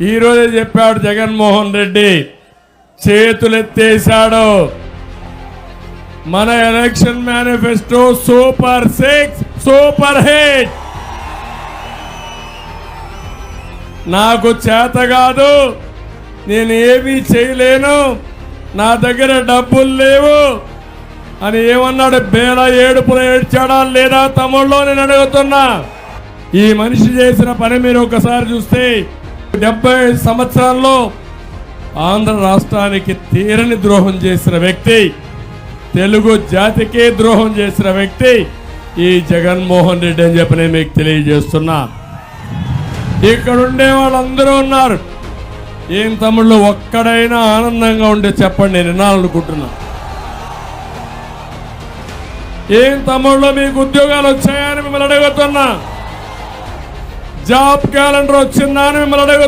ఈరోజే చెప్పాడు జగన్మోహన్ రెడ్డి, చేతులెత్తేశాడు. మన election manifesto super 6 super hit. నాకు చేత కాదు, నేను ఏమీ చేయలేను, నా దగ్గర డబ్బులు లేవు అని ఏమన్నాడు? బేల ఏడుపులు ఏడ్చాడా లేదా తమ్ముళ్ళు? నేను అడుగుతున్నా. ఈ మనిషి చేసిన పని మీరు ఒకసారి చూస్తే 75 సంవత్సరాల్లో ఆంధ్ర రాష్ట్రానికి తీరని ద్రోహం చేసిన వ్యక్తి, తెలుగు జాతికే ద్రోహం చేసిన వ్యక్తి ఈ జగన్మోహన్ రెడ్డి అని చెప్పి నేను మీకు తెలియజేస్తున్నా. ఇక్కడ ఉండే వాళ్ళందరూ ఉన్నారు. ఏం తమ్ముళ్ళు ఒక్కడైనా ఆనందంగా ఉంటే చెప్పండి, నేను వినాలనుకుంటున్నా. ఏం తమ్ముళ్ళు మీకు ఉద్యోగాలు వచ్చాయని మిమ్మల్ని అడుగుతున్నా. జాబ్ క్యాలెండర్ వచ్చిందా అని మిమ్మల్ని అడుగుతున్నా.